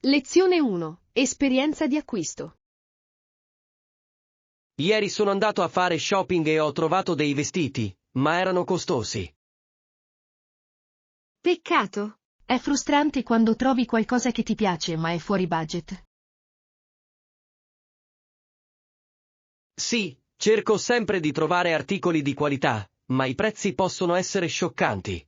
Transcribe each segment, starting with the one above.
Lezione 1. Esperienza di acquisto. Ieri sono andato a fare shopping e ho trovato dei vestiti, ma erano costosi. Peccato. È frustrante quando trovi qualcosa che ti piace ma è fuori budget. Sì, cerco sempre di trovare articoli di qualità, ma i prezzi possono essere scioccanti.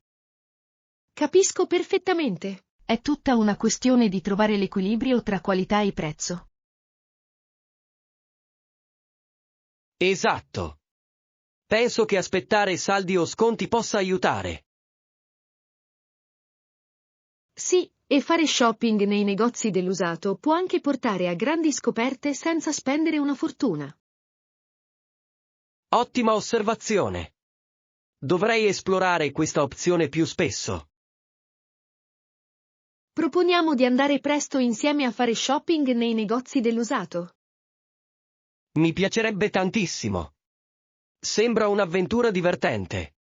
Capisco perfettamente. È tutta una questione di trovare l'equilibrio tra qualità e prezzo. Esatto. Penso che aspettare saldi o sconti possa aiutare. Sì, e fare shopping nei negozi dell'usato può anche portare a grandi scoperte senza spendere una fortuna. Ottima osservazione. Dovrei esplorare questa opzione più spesso. Proponiamo di andare presto insieme a fare shopping nei negozi dell'usato. Mi piacerebbe tantissimo. Sembra un'avventura divertente.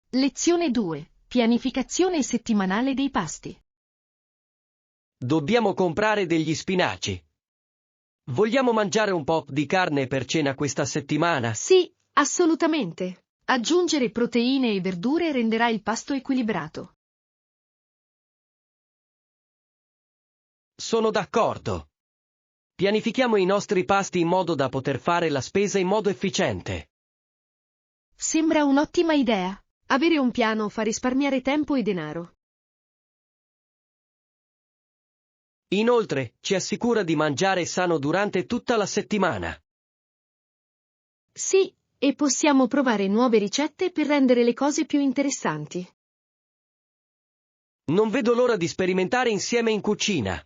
Lezione 2. Pianificazione settimanale dei pasti. Dobbiamo comprare degli spinaci. Vogliamo mangiare un po' di carne per cena questa settimana? Sì, assolutamente. Aggiungere proteine e verdure renderà il pasto equilibrato. Sono d'accordo. Pianifichiamo i nostri pasti in modo da poter fare la spesa in modo efficiente. Sembra un'ottima idea. Avere un piano fa risparmiare tempo e denaro. Inoltre, ci assicura di mangiare sano durante tutta la settimana. Sì, e possiamo provare nuove ricette per rendere le cose più interessanti. Non vedo l'ora di sperimentare insieme in cucina.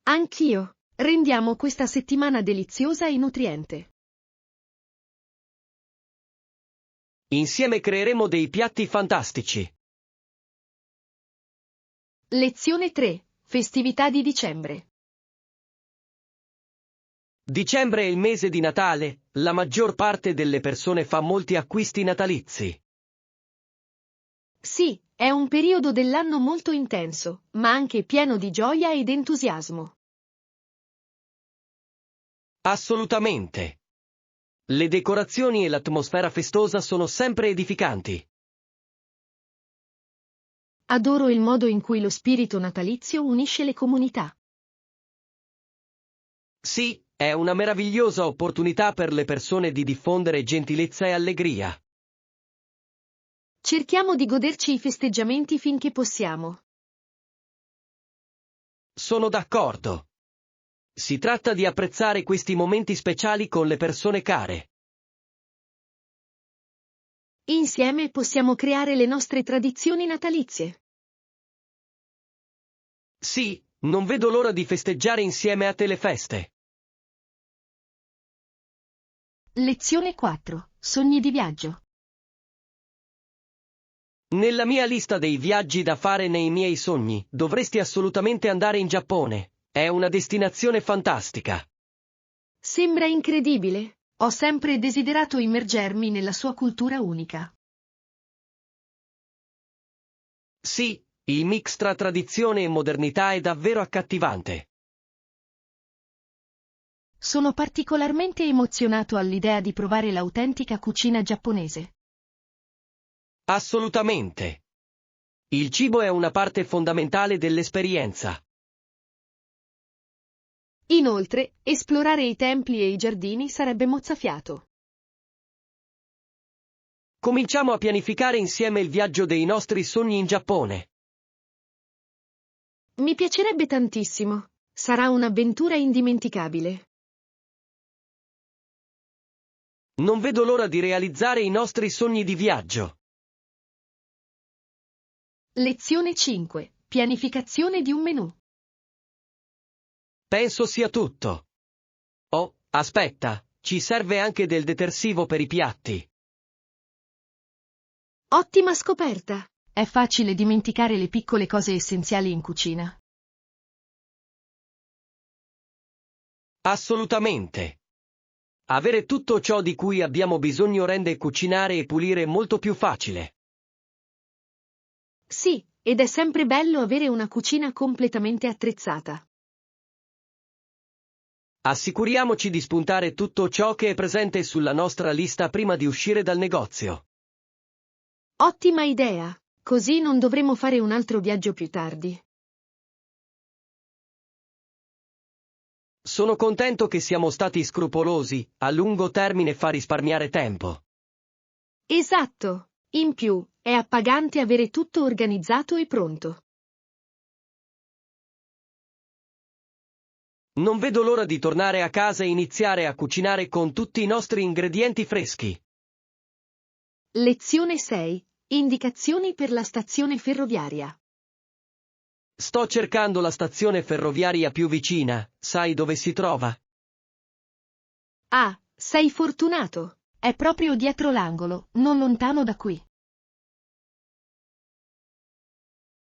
Anch'io. Rendiamo questa settimana deliziosa e nutriente. Insieme creeremo dei piatti fantastici. Lezione 3. Festività di dicembre. Dicembre è il mese di Natale, la maggior parte delle persone fa molti acquisti natalizi. Sì, è un periodo dell'anno molto intenso, ma anche pieno di gioia ed entusiasmo. Assolutamente. Le decorazioni e l'atmosfera festosa sono sempre edificanti. Adoro il modo in cui lo spirito natalizio unisce le comunità. Sì, è una meravigliosa opportunità per le persone di diffondere gentilezza e allegria. Cerchiamo di goderci i festeggiamenti finché possiamo. Sono d'accordo. Si tratta di apprezzare questi momenti speciali con le persone care. Insieme possiamo creare le nostre tradizioni natalizie. Sì, non vedo l'ora di festeggiare insieme a te le feste. Lezione 4. Sogni di viaggio. Nella mia lista dei viaggi da fare nei miei sogni, dovresti assolutamente andare in Giappone. È una destinazione fantastica. Sembra incredibile. Ho sempre desiderato immergermi nella sua cultura unica. Sì, il mix tra tradizione e modernità è davvero accattivante. Sono particolarmente emozionato all'idea di provare l'autentica cucina giapponese. Assolutamente. Il cibo è una parte fondamentale dell'esperienza. Inoltre, esplorare i templi e i giardini sarebbe mozzafiato. Cominciamo a pianificare insieme il viaggio dei nostri sogni in Giappone. Mi piacerebbe tantissimo. Sarà un'avventura indimenticabile. Non vedo l'ora di realizzare i nostri sogni di viaggio. Lezione 5. Pianificazione di un menù. Penso sia tutto. Oh, aspetta, ci serve anche del detersivo per i piatti. Ottima scoperta. È facile dimenticare le piccole cose essenziali in cucina. Assolutamente. Avere tutto ciò di cui abbiamo bisogno rende cucinare e pulire molto più facile. Sì, ed è sempre bello avere una cucina completamente attrezzata. Assicuriamoci di spuntare tutto ciò che è presente sulla nostra lista prima di uscire dal negozio. Ottima idea, così non dovremo fare un altro viaggio più tardi. Sono contento che siamo stati scrupolosi, a lungo termine fa risparmiare tempo. Esatto, in più, è appagante avere tutto organizzato e pronto. Non vedo l'ora di tornare a casa e iniziare a cucinare con tutti i nostri ingredienti freschi. Lezione 6. Indicazioni per la stazione ferroviaria. Sto cercando la stazione ferroviaria più vicina, sai dove si trova? Ah, sei fortunato. È proprio dietro l'angolo, non lontano da qui.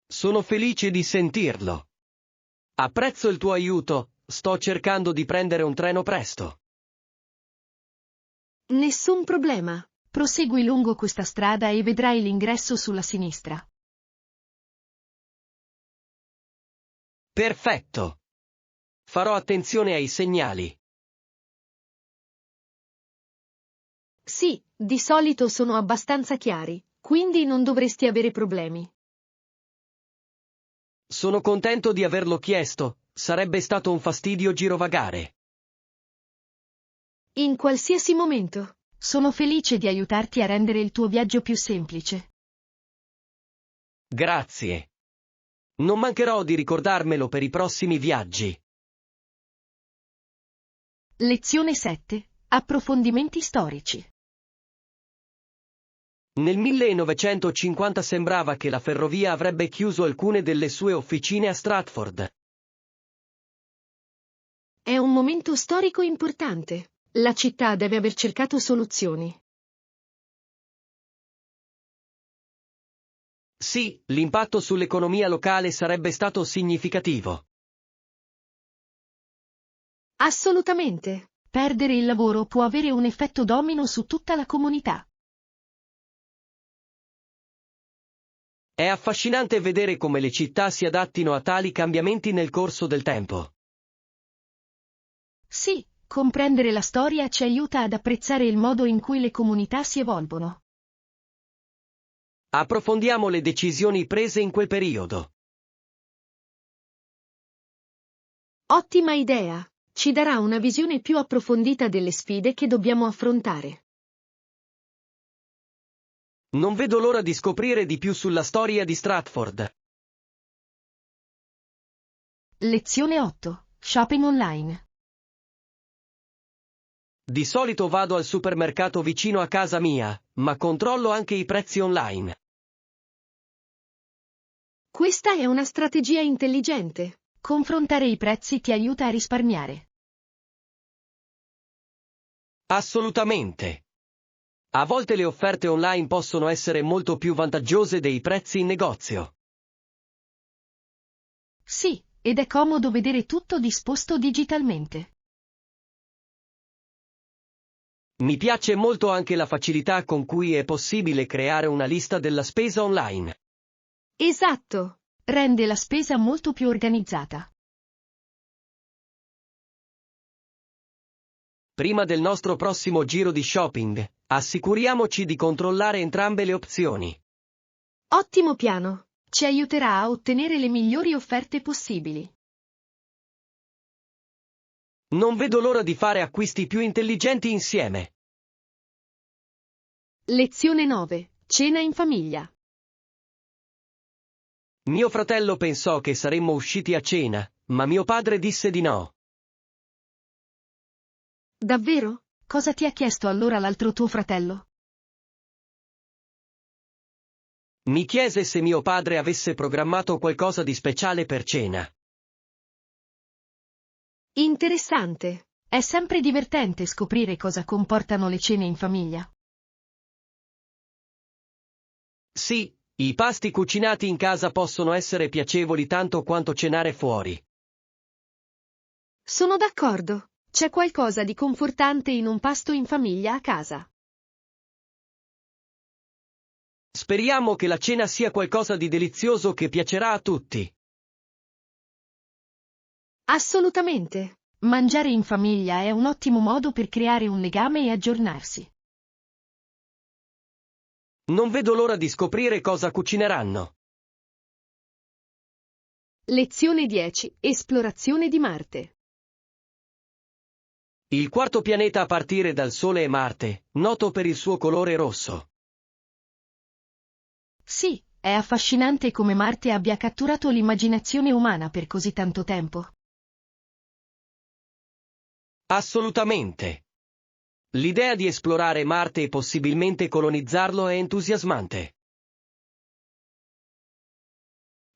Sono felice di sentirlo. Apprezzo il tuo aiuto, sto cercando di prendere un treno presto. Nessun problema. Prosegui lungo questa strada e vedrai l'ingresso sulla sinistra. Perfetto. Farò attenzione ai segnali. Sì, di solito sono abbastanza chiari, quindi non dovresti avere problemi. Sono contento di averlo chiesto, sarebbe stato un fastidio girovagare. In qualsiasi momento. Sono felice di aiutarti a rendere il tuo viaggio più semplice. Grazie. Non mancherò di ricordarmelo per i prossimi viaggi. Lezione 7. Approfondimenti storici. Nel 1950 sembrava che la ferrovia avrebbe chiuso alcune delle sue officine a Stratford. È un momento storico importante. La città deve aver cercato soluzioni. Sì, l'impatto sull'economia locale sarebbe stato significativo. Assolutamente. Perdere il lavoro può avere un effetto domino su tutta la comunità. È affascinante vedere come le città si adattino a tali cambiamenti nel corso del tempo. Sì, comprendere la storia ci aiuta ad apprezzare il modo in cui le comunità si evolvono. Approfondiamo le decisioni prese in quel periodo. Ottima idea. Ci darà una visione più approfondita delle sfide che dobbiamo affrontare. Non vedo l'ora di scoprire di più sulla storia di Stratford. Lezione 8. Shopping online. Di solito vado al supermercato vicino a casa mia, ma controllo anche i prezzi online. Questa è una strategia intelligente. Confrontare i prezzi ti aiuta a risparmiare. Assolutamente. A volte le offerte online possono essere molto più vantaggiose dei prezzi in negozio. Sì, ed è comodo vedere tutto disposto digitalmente. Mi piace molto anche la facilità con cui è possibile creare una lista della spesa online. Esatto. Rende la spesa molto più organizzata. Prima del nostro prossimo giro di shopping, assicuriamoci di controllare entrambe le opzioni. Ottimo piano. Ci aiuterà a ottenere le migliori offerte possibili. Non vedo l'ora di fare acquisti più intelligenti insieme. Lezione 9. Cena in famiglia. Mio fratello pensò che saremmo usciti a cena, ma mio padre disse di no. Davvero? Cosa ti ha chiesto allora l'altro tuo fratello? Mi chiese se mio padre avesse programmato qualcosa di speciale per cena. Interessante. È sempre divertente scoprire cosa comportano le cene in famiglia. Sì, i pasti cucinati in casa possono essere piacevoli tanto quanto cenare fuori. Sono d'accordo. C'è qualcosa di confortante in un pasto in famiglia a casa. Speriamo che la cena sia qualcosa di delizioso che piacerà a tutti. Assolutamente. Mangiare in famiglia è un ottimo modo per creare un legame e aggiornarsi. Non vedo l'ora di scoprire cosa cucineranno. Lezione 10. Esplorazione di Marte. Il quarto pianeta a partire dal Sole è Marte, noto per il suo colore rosso. Sì, è affascinante come Marte abbia catturato l'immaginazione umana per così tanto tempo. Assolutamente. L'idea di esplorare Marte e possibilmente colonizzarlo è entusiasmante.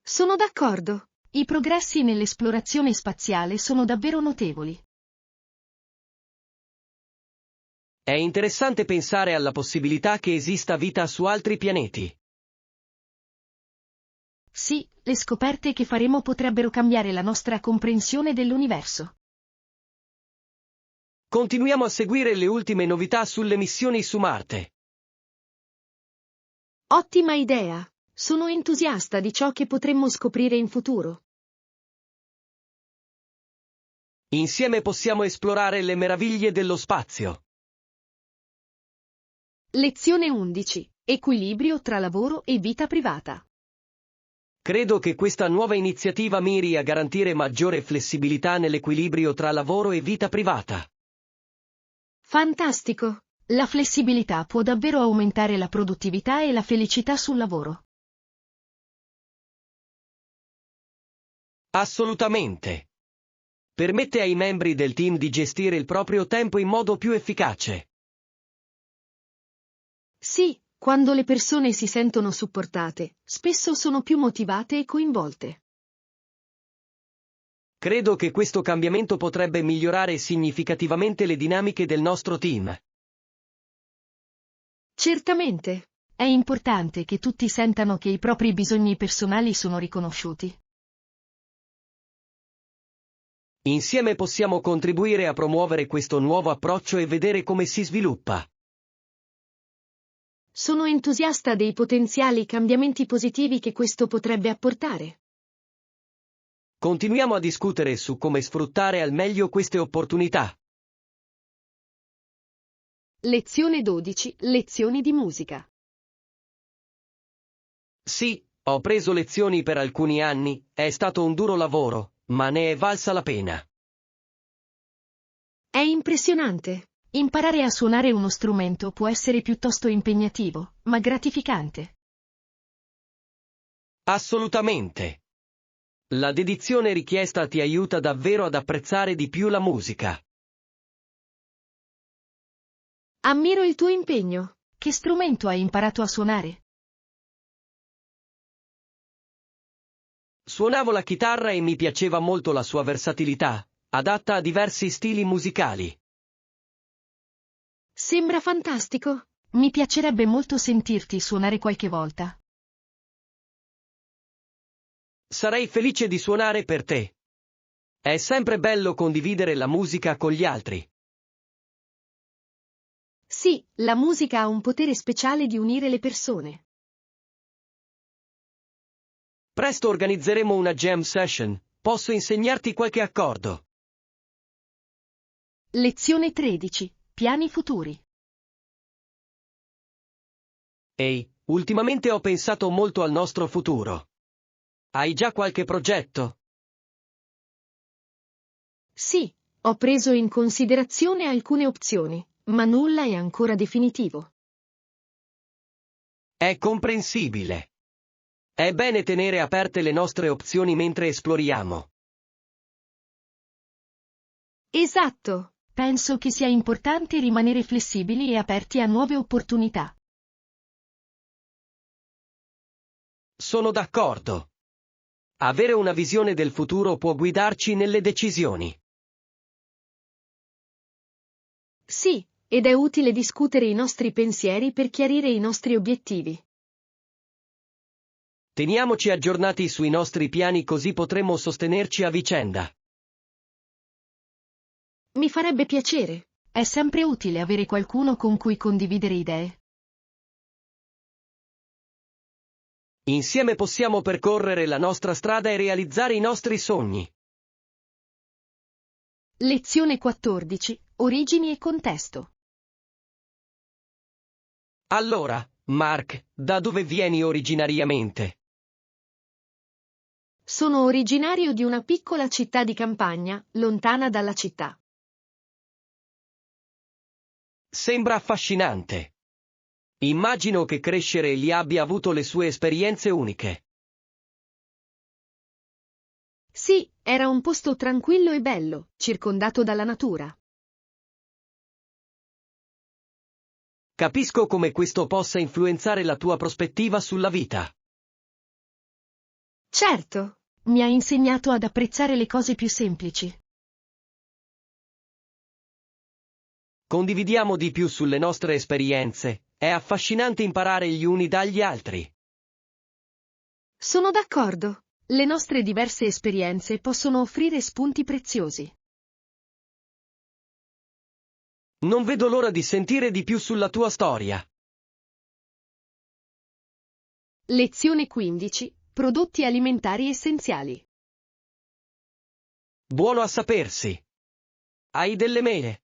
Sono d'accordo. I progressi nell'esplorazione spaziale sono davvero notevoli. È interessante pensare alla possibilità che esista vita su altri pianeti. Sì, le scoperte che faremo potrebbero cambiare la nostra comprensione dell'universo. Continuiamo a seguire le ultime novità sulle missioni su Marte. Ottima idea. Sono entusiasta di ciò che potremmo scoprire in futuro. Insieme possiamo esplorare le meraviglie dello spazio. Lezione 11. Equilibrio tra lavoro e vita privata. Credo che questa nuova iniziativa miri a garantire maggiore flessibilità nell'equilibrio tra lavoro e vita privata. Fantastico. La flessibilità può davvero aumentare la produttività e la felicità sul lavoro. Assolutamente. Permette ai membri del team di gestire il proprio tempo in modo più efficace. Sì, quando le persone si sentono supportate, spesso sono più motivate e coinvolte. Credo che questo cambiamento potrebbe migliorare significativamente le dinamiche del nostro team. Certamente. È importante che tutti sentano che i propri bisogni personali sono riconosciuti. Insieme possiamo contribuire a promuovere questo nuovo approccio e vedere come si sviluppa. Sono entusiasta dei potenziali cambiamenti positivi che questo potrebbe apportare. Continuiamo a discutere su come sfruttare al meglio queste opportunità. Lezione 12. Lezioni di musica. Sì, ho preso lezioni per alcuni anni, è stato un duro lavoro, ma ne è valsa la pena. È impressionante. Imparare a suonare uno strumento può essere piuttosto impegnativo, ma gratificante. Assolutamente. La dedizione richiesta ti aiuta davvero ad apprezzare di più la musica. Ammiro il tuo impegno. Che strumento hai imparato a suonare? Suonavo la chitarra e mi piaceva molto la sua versatilità, adatta a diversi stili musicali. Sembra fantastico. Mi piacerebbe molto sentirti suonare qualche volta. Sarei felice di suonare per te. È sempre bello condividere la musica con gli altri. Sì, la musica ha un potere speciale di unire le persone. Presto organizzeremo una jam session, posso insegnarti qualche accordo. Lezione 13. Piani futuri. Ehi, ultimamente ho pensato molto al nostro futuro. Hai già qualche progetto? Sì, ho preso in considerazione alcune opzioni, ma nulla è ancora definitivo. È comprensibile. È bene tenere aperte le nostre opzioni mentre esploriamo. Esatto. Penso che sia importante rimanere flessibili e aperti a nuove opportunità. Sono d'accordo. Avere una visione del futuro può guidarci nelle decisioni. Sì, ed è utile discutere i nostri pensieri per chiarire i nostri obiettivi. Teniamoci aggiornati sui nostri piani così potremo sostenerci a vicenda. Mi farebbe piacere. È sempre utile avere qualcuno con cui condividere idee. Insieme possiamo percorrere la nostra strada e realizzare i nostri sogni. Lezione 14. Origini e contesto. Allora, Mark, da dove vieni originariamente? Sono originario di una piccola città di campagna, lontana dalla città. Sembra affascinante. Immagino che crescere lì abbia avuto le sue esperienze uniche. Sì, era un posto tranquillo e bello, circondato dalla natura. Capisco come questo possa influenzare la tua prospettiva sulla vita. Certo, Mi ha insegnato ad apprezzare le cose più semplici. Condividiamo di più sulle nostre esperienze, è affascinante imparare gli uni dagli altri. sono d'accordo. Le nostre diverse esperienze possono offrire spunti preziosi. Non vedo l'ora di sentire di più sulla tua storia. Lezione 15. Prodotti alimentari essenziali. Buono a sapersi. Hai delle mele?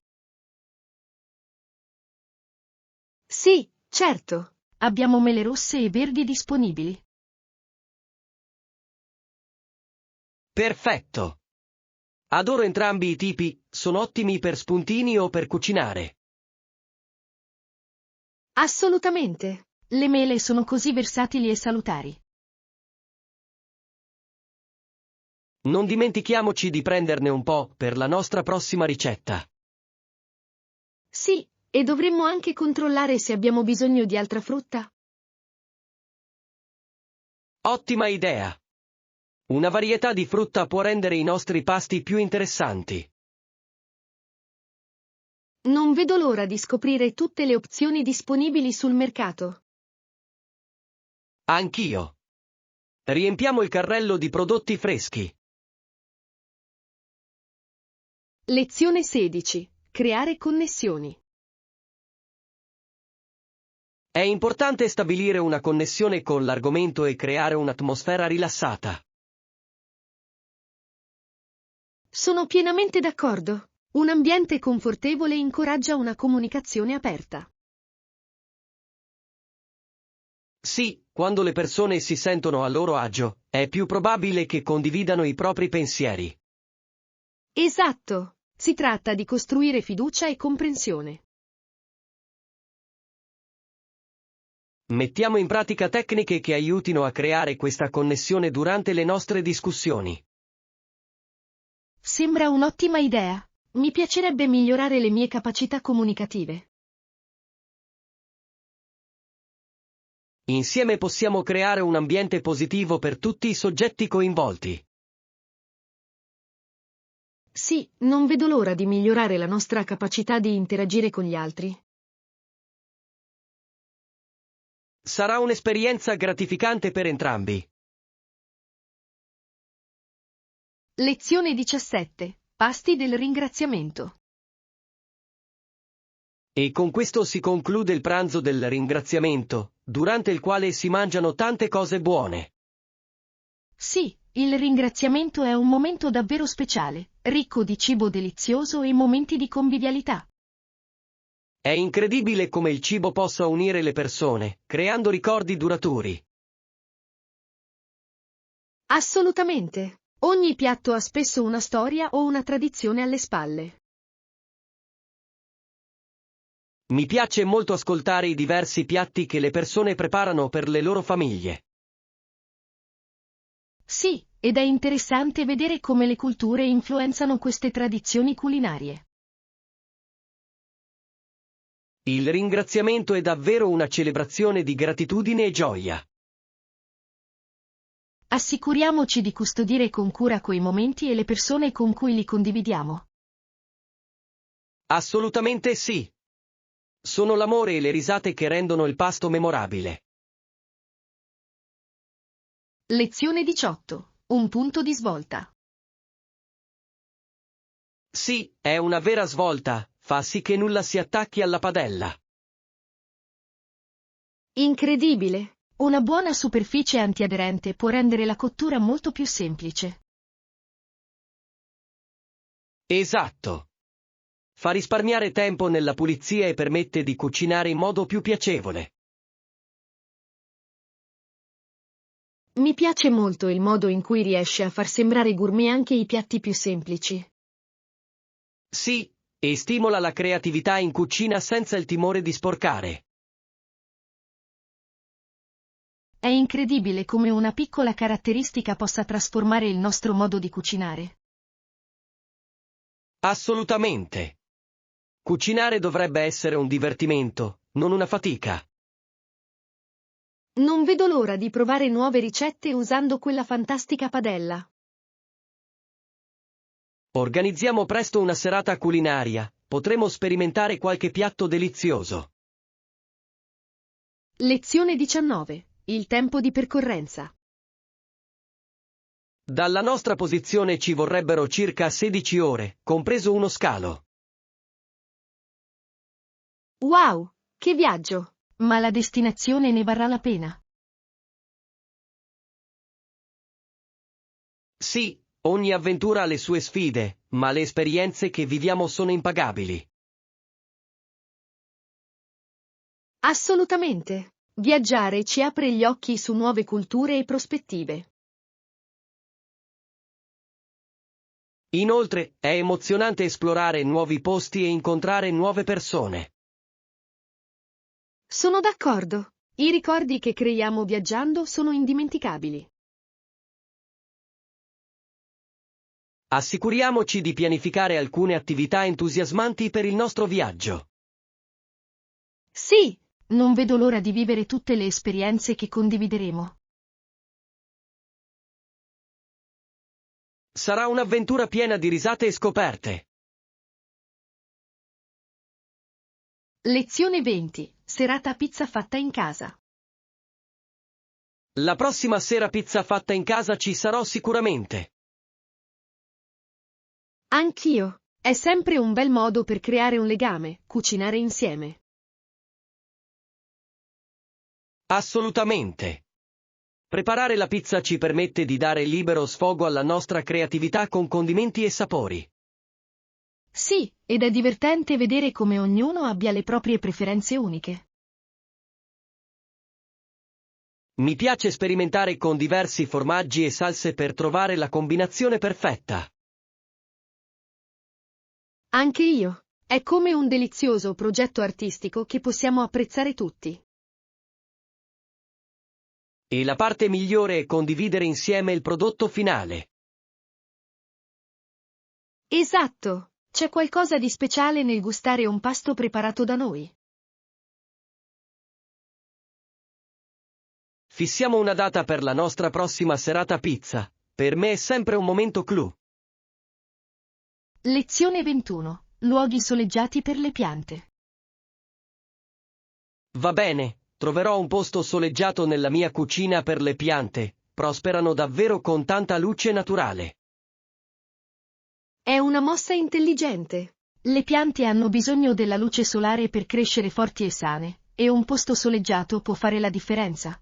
Sì, certo. Abbiamo mele rosse e verdi disponibili. Perfetto. Adoro entrambi i tipi, sono ottimi per spuntini o per cucinare. Assolutamente. Le mele sono così versatili e salutari. Non dimentichiamoci di prenderne un po' per la nostra prossima ricetta. Sì, e dovremmo anche controllare se abbiamo bisogno di altra frutta. Ottima idea. Una varietà di frutta può rendere i nostri pasti più interessanti. Non vedo l'ora di scoprire tutte le opzioni disponibili sul mercato. Anch'io. Riempiamo il carrello di prodotti freschi. Lezione 16. Creare connessioni. È importante stabilire una connessione con l'argomento e creare un'atmosfera rilassata. Sono pienamente d'accordo. Un ambiente confortevole incoraggia una comunicazione aperta. Sì, quando le persone si sentono a loro agio, è più probabile che condividano i propri pensieri. Esatto. Si tratta di costruire fiducia e comprensione. Mettiamo in pratica tecniche che aiutino a creare questa connessione durante le nostre discussioni. Sembra un'ottima idea. Mi piacerebbe migliorare le mie capacità comunicative. Insieme possiamo creare un ambiente positivo per tutti i soggetti coinvolti. Sì, non vedo l'ora di migliorare la nostra capacità di interagire con gli altri. Sarà un'esperienza gratificante per entrambi. Lezione 17. Pasti del ringraziamento. E con questo si conclude il pranzo del ringraziamento, durante il quale si mangiano tante cose buone. Sì, il ringraziamento è un momento davvero speciale, ricco di cibo delizioso e momenti di convivialità. È incredibile come il cibo possa unire le persone, creando ricordi duraturi. Assolutamente. Ogni piatto ha spesso una storia o una tradizione alle spalle. Mi piace molto ascoltare i diversi piatti che le persone preparano per le loro famiglie. Sì, ed è interessante vedere come le culture influenzano queste tradizioni culinarie. Il ringraziamento è davvero una celebrazione di gratitudine e gioia. Assicuriamoci di custodire con cura quei momenti e le persone con cui li condividiamo. Assolutamente sì. Sono l'amore e le risate che rendono il pasto memorabile. Lezione 18. Un punto di svolta. Sì, è una vera svolta, fa sì che nulla si attacchi alla padella. Incredibile. Una buona superficie antiaderente può rendere la cottura molto più semplice. Esatto. Fa risparmiare tempo nella pulizia e permette di cucinare in modo più piacevole. Mi piace molto il modo in cui riesce a far sembrare gourmet anche i piatti più semplici. Sì, e stimola la creatività in cucina senza il timore di sporcare. È incredibile come una piccola caratteristica possa trasformare il nostro modo di cucinare. Assolutamente. Cucinare dovrebbe essere un divertimento, non una fatica. Non vedo l'ora di provare nuove ricette usando quella fantastica padella. Organizziamo presto una serata culinaria, potremo sperimentare qualche piatto delizioso. Lezione 19. Il tempo di percorrenza. Dalla nostra posizione ci vorrebbero circa 16 ore, compreso uno scalo. Wow, che viaggio! Ma la destinazione ne varrà la pena. Sì, ogni avventura ha le sue sfide, ma le esperienze che viviamo sono impagabili. Assolutamente. Viaggiare ci apre gli occhi su nuove culture e prospettive. Inoltre, è emozionante esplorare nuovi posti e incontrare nuove persone. Sono d'accordo. I ricordi che creiamo viaggiando sono indimenticabili. Assicuriamoci di pianificare alcune attività entusiasmanti per il nostro viaggio. Sì, Non vedo l'ora di vivere tutte le esperienze che condivideremo. Sarà un'avventura piena di risate e scoperte. lezione 20. Serata pizza fatta in casa. La prossima sera pizza fatta in casa ci sarò sicuramente. Anch'io. È sempre un bel modo per creare un legame, cucinare insieme. Assolutamente. Preparare la pizza ci permette di dare libero sfogo alla nostra creatività con condimenti e sapori. Sì, ed è divertente vedere come ognuno abbia le proprie preferenze uniche. Mi piace sperimentare con diversi formaggi e salse per trovare la combinazione perfetta. Anche io. È come un delizioso progetto artistico che possiamo apprezzare tutti. E la parte migliore è condividere insieme il prodotto finale. Esatto. C'è qualcosa di speciale nel gustare un pasto preparato da noi. Fissiamo una data per la nostra prossima serata pizza. Per me è sempre un momento clou. Lezione 21. Luoghi soleggiati per le piante. Va bene, troverò un posto soleggiato nella mia cucina per le piante, prosperano davvero con tanta luce naturale. È una mossa intelligente. Le piante hanno bisogno della luce solare per crescere forti e sane, e un posto soleggiato può fare la differenza.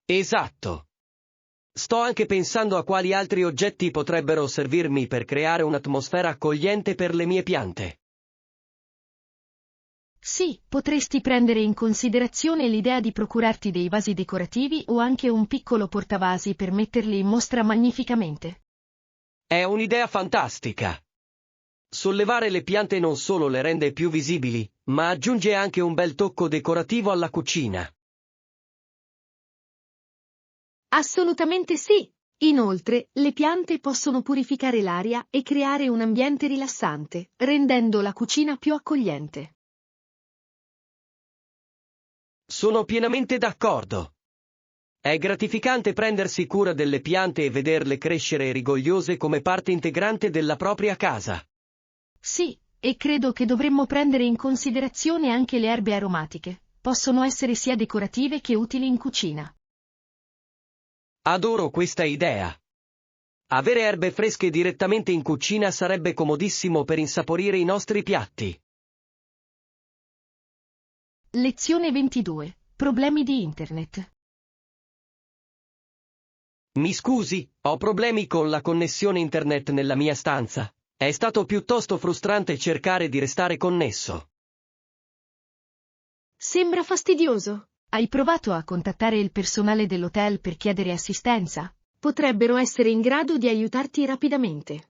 Esatto. Sto anche pensando a quali altri oggetti potrebbero servirmi per creare un'atmosfera accogliente per le mie piante. Sì, potresti prendere in considerazione l'idea di procurarti dei vasi decorativi o anche un piccolo portavasi per metterli in mostra magnificamente. È un'idea fantastica. Sollevare le piante non solo le rende più visibili, ma aggiunge anche un bel tocco decorativo alla cucina. Assolutamente sì. Inoltre, le piante possono purificare l'aria e creare un ambiente rilassante, rendendo la cucina più accogliente. Sono pienamente d'accordo. È gratificante prendersi cura delle piante e vederle crescere rigogliose come parte integrante della propria casa. Sì, e credo che dovremmo prendere in considerazione anche le erbe aromatiche. Possono essere sia decorative che utili in cucina. Adoro questa idea. Avere erbe fresche direttamente in cucina sarebbe comodissimo per insaporire i nostri piatti. Lezione 22. Problemi di internet. Mi scusi, ho problemi con la connessione internet nella mia stanza. È stato piuttosto frustrante cercare di restare connesso. Sembra fastidioso. Hai provato a contattare il personale dell'hotel per chiedere assistenza? Potrebbero essere in grado di aiutarti rapidamente.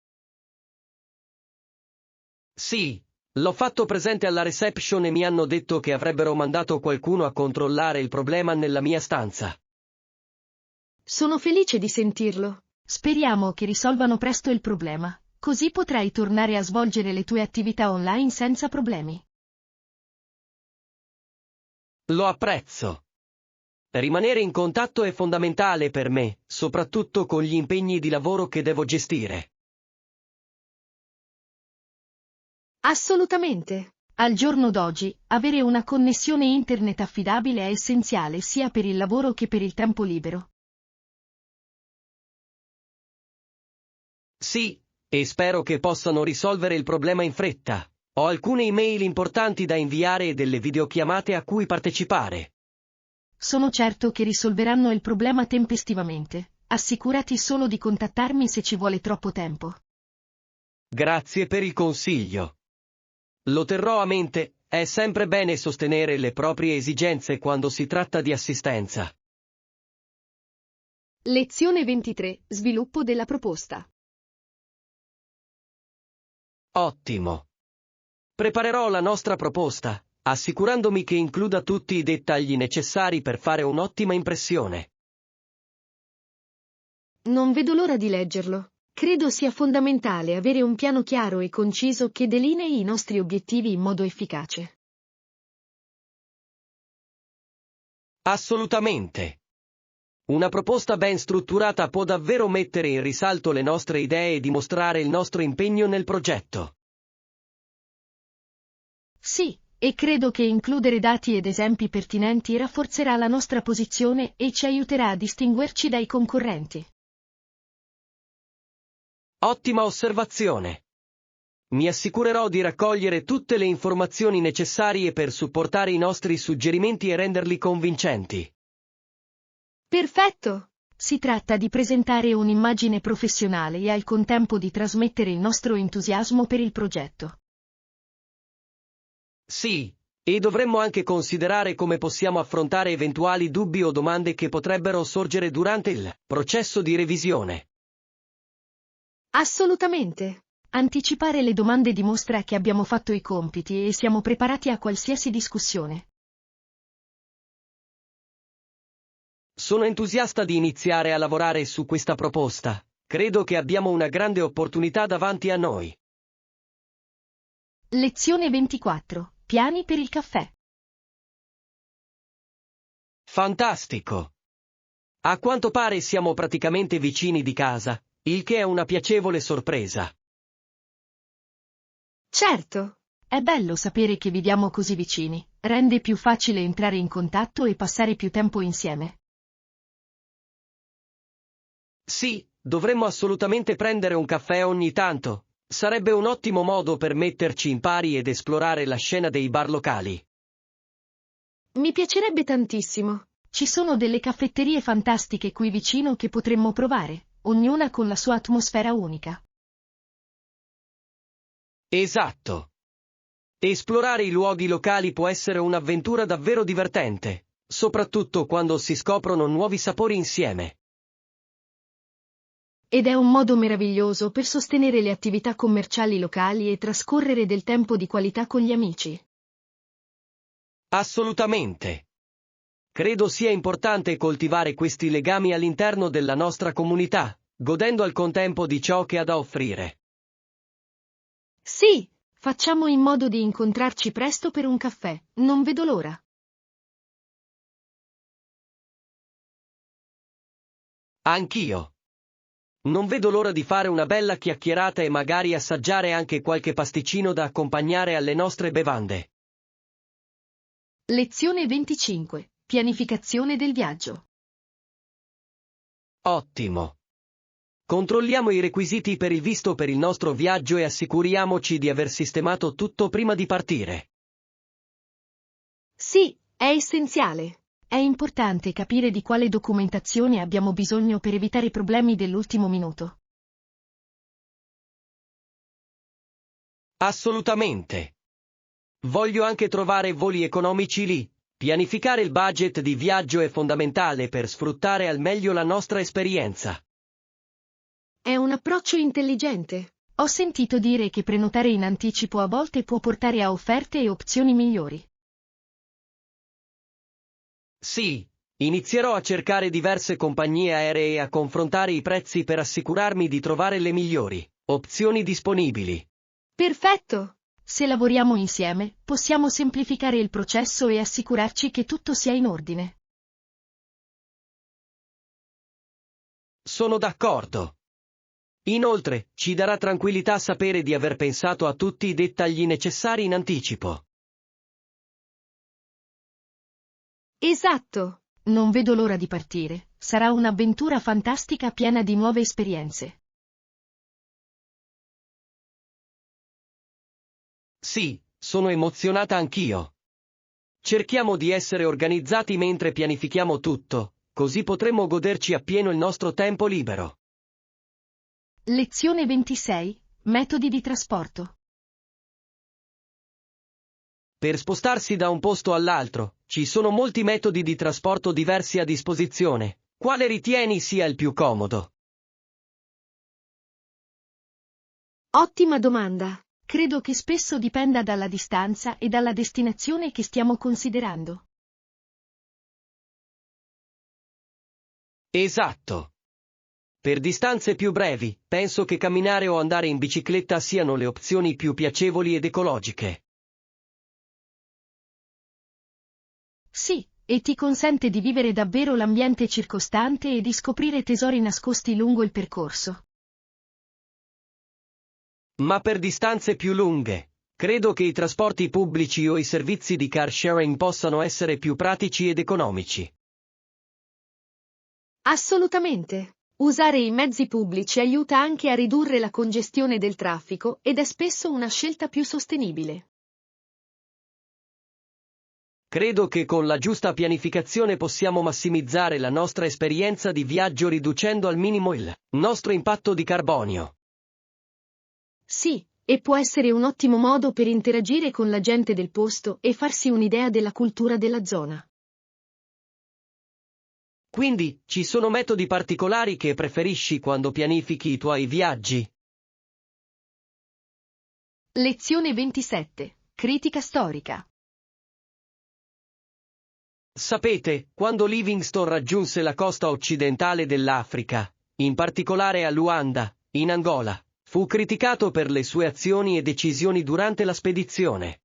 Sì, l'ho fatto presente alla reception e mi hanno detto che avrebbero mandato qualcuno a controllare il problema nella mia stanza. Sono felice di sentirlo. Speriamo che risolvano presto il problema, così potrai tornare a svolgere le tue attività online senza problemi. Lo apprezzo. Rimanere in contatto è fondamentale per me, soprattutto con gli impegni di lavoro che devo gestire. Assolutamente. Al giorno d'oggi, avere una connessione internet affidabile è essenziale sia per il lavoro che per il tempo libero. Sì, e spero che possano risolvere il problema in fretta. Ho alcune email importanti da inviare e delle videochiamate a cui partecipare. Sono certo che risolveranno il problema tempestivamente. Assicurati solo di contattarmi se ci vuole troppo tempo. Grazie per il consiglio. Lo terrò a mente, è sempre bene sostenere le proprie esigenze quando si tratta di assistenza. Lezione 23. Sviluppo della proposta. Ottimo. Preparerò la nostra proposta, assicurandomi che includa tutti i dettagli necessari per fare un'ottima impressione. Non vedo l'ora di leggerlo. Credo sia fondamentale avere un piano chiaro e conciso che delinei i nostri obiettivi in modo efficace. Assolutamente. Una proposta ben strutturata può davvero mettere in risalto le nostre idee e dimostrare il nostro impegno nel progetto. Sì, e credo che includere dati ed esempi pertinenti rafforzerà la nostra posizione e ci aiuterà a distinguerci dai concorrenti. Ottima osservazione. Mi assicurerò di raccogliere tutte le informazioni necessarie per supportare i nostri suggerimenti e renderli convincenti. Perfetto! Si tratta di presentare un'immagine professionale e al contempo di trasmettere il nostro entusiasmo per il progetto. Sì, e dovremmo anche considerare come possiamo affrontare eventuali dubbi o domande che potrebbero sorgere durante il processo di revisione. Assolutamente. Anticipare le domande dimostra che abbiamo fatto i compiti e siamo preparati a qualsiasi discussione. Sono entusiasta di iniziare a lavorare su questa proposta. Credo che abbiamo una grande opportunità davanti a noi. Lezione 24. Piani per il caffè. Fantastico! A quanto pare siamo praticamente vicini di casa, il che è una piacevole sorpresa. Certo. È bello sapere che viviamo così vicini, rende più facile entrare in contatto e passare più tempo insieme. Sì, dovremmo assolutamente prendere un caffè ogni tanto. Sarebbe un ottimo modo per metterci in pari ed esplorare la scena dei bar locali. Mi piacerebbe tantissimo. Ci sono delle caffetterie fantastiche qui vicino che potremmo provare, ognuna con la sua atmosfera unica. Esatto. Esplorare i luoghi locali può essere un'avventura davvero divertente, soprattutto quando si scoprono nuovi sapori insieme. Ed è un modo meraviglioso per sostenere le attività commerciali locali e trascorrere del tempo di qualità con gli amici. Assolutamente. Credo sia importante coltivare questi legami all'interno della nostra comunità, godendo al contempo di ciò che ha da offrire. Sì, facciamo in modo di incontrarci presto per un caffè, non vedo l'ora. Anch'io. Non vedo l'ora di fare una bella chiacchierata e magari assaggiare anche qualche pasticcino da accompagnare alle nostre bevande. Lezione 25. Pianificazione del viaggio. Ottimo. Controlliamo i requisiti per il visto per il nostro viaggio e assicuriamoci di aver sistemato tutto prima di partire. Sì, è essenziale. È importante capire di quale documentazione abbiamo bisogno per evitare problemi dell'ultimo minuto. Assolutamente. Voglio anche trovare voli economici lì. Pianificare il budget di viaggio è fondamentale per sfruttare al meglio la nostra esperienza. È un approccio intelligente. Ho sentito dire che prenotare in anticipo a volte può portare a offerte e opzioni migliori. Sì, inizierò a cercare diverse compagnie aeree e a confrontare i prezzi per assicurarmi di trovare le migliori opzioni disponibili. Perfetto! Se lavoriamo insieme, possiamo semplificare il processo e assicurarci che tutto sia in ordine. Sono d'accordo. Inoltre, ci darà tranquillità sapere di aver pensato a tutti i dettagli necessari in anticipo. Esatto! Non vedo l'ora di partire. Sarà un'avventura fantastica piena di nuove esperienze. Sì, sono emozionata anch'io. Cerchiamo di essere organizzati mentre pianifichiamo tutto, così potremo goderci appieno il nostro tempo libero. Lezione 26. Metodi di trasporto. Per spostarsi da un posto all'altro, ci sono molti metodi di trasporto diversi a disposizione. Quale ritieni sia il più comodo? Ottima domanda. Credo che spesso dipenda dalla distanza e dalla destinazione che stiamo considerando. Esatto. Per distanze più brevi, penso che camminare o andare in bicicletta siano le opzioni più piacevoli ed ecologiche. Sì, e ti consente di vivere davvero l'ambiente circostante e di scoprire tesori nascosti lungo il percorso. Ma per distanze più lunghe, credo che i trasporti pubblici o i servizi di car sharing possano essere più pratici ed economici. Assolutamente. Usare i mezzi pubblici aiuta anche a ridurre la congestione del traffico ed è spesso una scelta più sostenibile. Credo che con la giusta pianificazione possiamo massimizzare la nostra esperienza di viaggio riducendo al minimo il nostro impatto di carbonio. Sì, e può essere un ottimo modo per interagire con la gente del posto e farsi un'idea della cultura della zona. Quindi, ci sono metodi particolari che preferisci quando pianifichi i tuoi viaggi? Lezione 27. Critica storica. Sapete, quando Livingstone raggiunse la costa occidentale dell'Africa, in particolare a Luanda, in Angola, fu criticato per le sue azioni e decisioni durante la spedizione.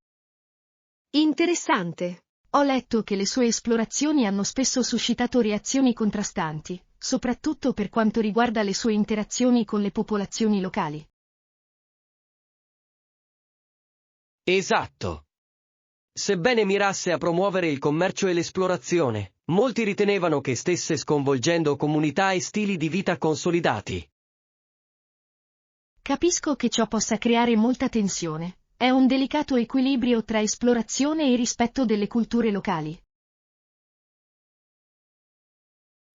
Interessante. Ho letto che le sue esplorazioni hanno spesso suscitato reazioni contrastanti, soprattutto per quanto riguarda le sue interazioni con le popolazioni locali. Esatto. Sebbene mirasse a promuovere il commercio e l'esplorazione, molti ritenevano che stesse sconvolgendo comunità e stili di vita consolidati. Capisco che ciò possa creare molta tensione. È un delicato equilibrio tra esplorazione e rispetto delle culture locali.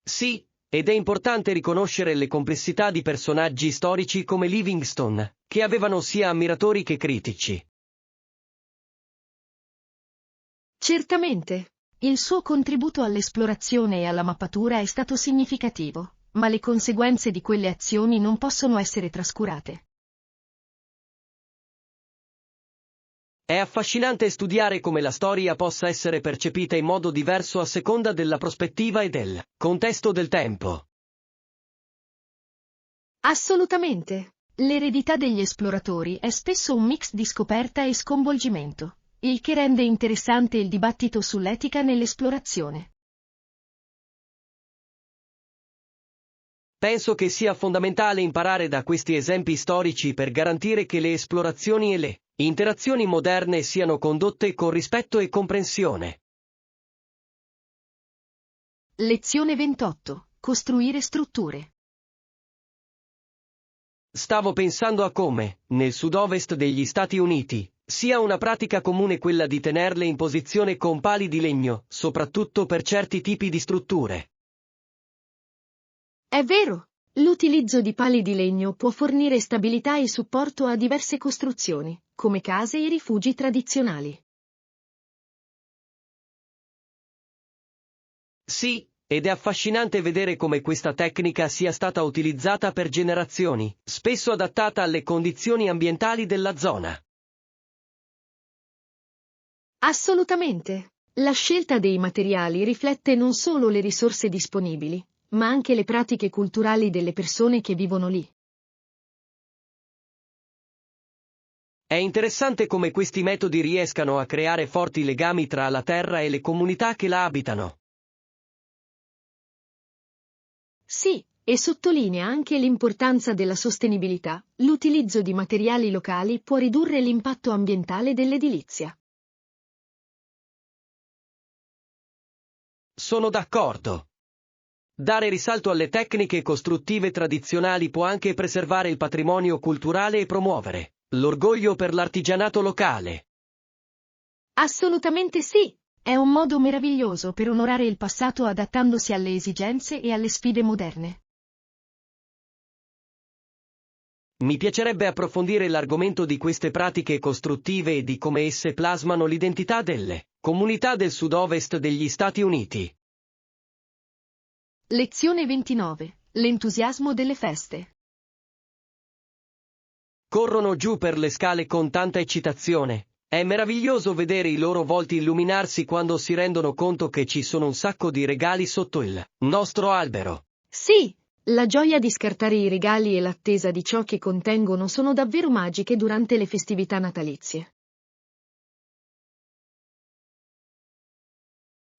Sì, ed è importante riconoscere le complessità di personaggi storici come Livingstone, che avevano sia ammiratori che critici. Certamente. Il suo contributo all'esplorazione e alla mappatura è stato significativo, ma le conseguenze di quelle azioni non possono essere trascurate. È affascinante studiare come la storia possa essere percepita in modo diverso a seconda della prospettiva e del contesto del tempo. Assolutamente. L'eredità degli esploratori è spesso un mix di scoperta e sconvolgimento, il che rende interessante il dibattito sull'etica nell'esplorazione. Penso che sia fondamentale imparare da questi esempi storici per garantire che le esplorazioni e le interazioni moderne siano condotte con rispetto e comprensione. Lezione 28. Costruire strutture. Stavo pensando a come, nel sud-ovest degli Stati Uniti, sia una pratica comune quella di tenerle in posizione con pali di legno, soprattutto per certi tipi di strutture. È vero, l'utilizzo di pali di legno può fornire stabilità e supporto a diverse costruzioni, come case e rifugi tradizionali. Sì, ed è affascinante vedere come questa tecnica sia stata utilizzata per generazioni, spesso adattata alle condizioni ambientali della zona. Assolutamente. La scelta dei materiali riflette non solo le risorse disponibili, ma anche le pratiche culturali delle persone che vivono lì. È interessante come questi metodi riescano a creare forti legami tra la terra e le comunità che la abitano. Sì, e sottolinea anche l'importanza della sostenibilità. L'utilizzo di materiali locali può ridurre l'impatto ambientale dell'edilizia. Sono d'accordo. Dare risalto alle tecniche costruttive tradizionali può anche preservare il patrimonio culturale e promuovere l'orgoglio per l'artigianato locale. Assolutamente sì. È un modo meraviglioso per onorare il passato adattandosi alle esigenze e alle sfide moderne. Mi piacerebbe approfondire l'argomento di queste pratiche costruttive e di come esse plasmano l'identità delle comunità del sud-ovest degli Stati Uniti. Lezione 29. L'entusiasmo delle feste. Corrono giù per le scale con tanta eccitazione. È meraviglioso vedere i loro volti illuminarsi quando si rendono conto che ci sono un sacco di regali sotto il nostro albero. Sì, la gioia di scartare i regali e l'attesa di ciò che contengono sono davvero magiche durante le festività natalizie.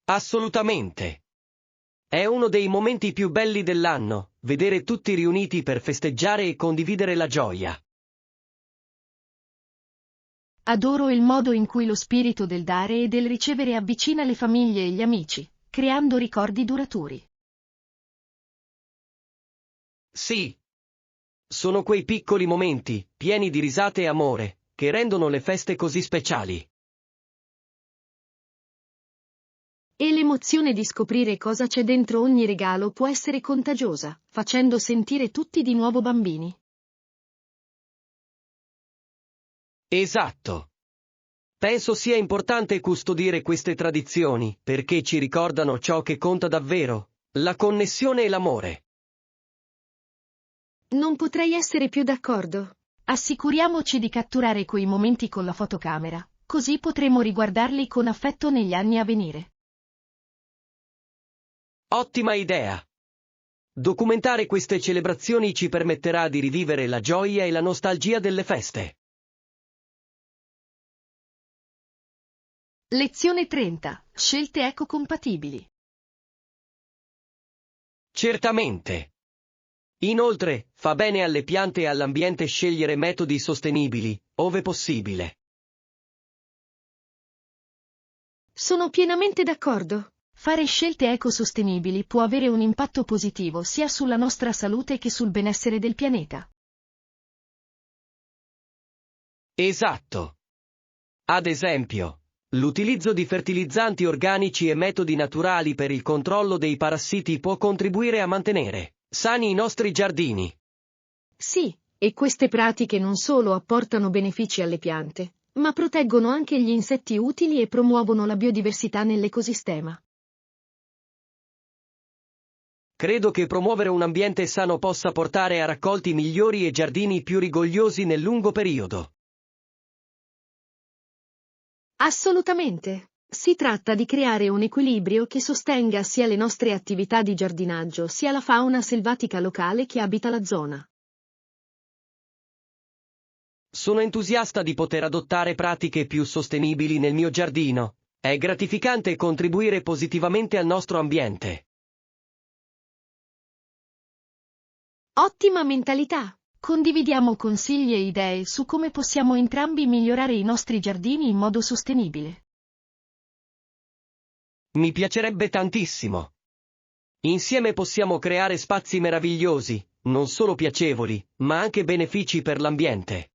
Assolutamente. È uno dei momenti più belli dell'anno, vedere tutti riuniti per festeggiare e condividere la gioia. Adoro il modo in cui lo spirito del dare e del ricevere avvicina le famiglie e gli amici, creando ricordi duraturi. Sì. Sono quei piccoli momenti, pieni di risate e amore, che rendono le feste così speciali. E l'emozione di scoprire cosa c'è dentro ogni regalo può essere contagiosa, facendo sentire tutti di nuovo bambini. Esatto. Penso sia importante custodire queste tradizioni, perché ci ricordano ciò che conta davvero, la connessione e l'amore. Non potrei essere più d'accordo. Assicuriamoci di catturare quei momenti con la fotocamera, così potremo riguardarli con affetto negli anni a venire. Ottima idea! Documentare queste celebrazioni ci permetterà di rivivere la gioia e la nostalgia delle feste. Lezione 30. Scelte ecocompatibili. Certamente. Inoltre, fa bene alle piante e all'ambiente scegliere metodi sostenibili, ove possibile. Sono pienamente d'accordo. Fare scelte ecosostenibili può avere un impatto positivo sia sulla nostra salute che sul benessere del pianeta. Esatto. Ad esempio, l'utilizzo di fertilizzanti organici e metodi naturali per il controllo dei parassiti può contribuire a mantenere sani i nostri giardini. Sì, e queste pratiche non solo apportano benefici alle piante, ma proteggono anche gli insetti utili e promuovono la biodiversità nell'ecosistema. Credo che promuovere un ambiente sano possa portare a raccolti migliori e giardini più rigogliosi nel lungo periodo. Assolutamente. Si tratta di creare un equilibrio che sostenga sia le nostre attività di giardinaggio sia la fauna selvatica locale che abita la zona. Sono entusiasta di poter adottare pratiche più sostenibili nel mio giardino. È gratificante contribuire positivamente al nostro ambiente. Ottima mentalità! Condividiamo consigli e idee su come possiamo entrambi migliorare i nostri giardini in modo sostenibile. Mi piacerebbe tantissimo. Insieme possiamo creare spazi meravigliosi, non solo piacevoli, ma anche benefici per l'ambiente.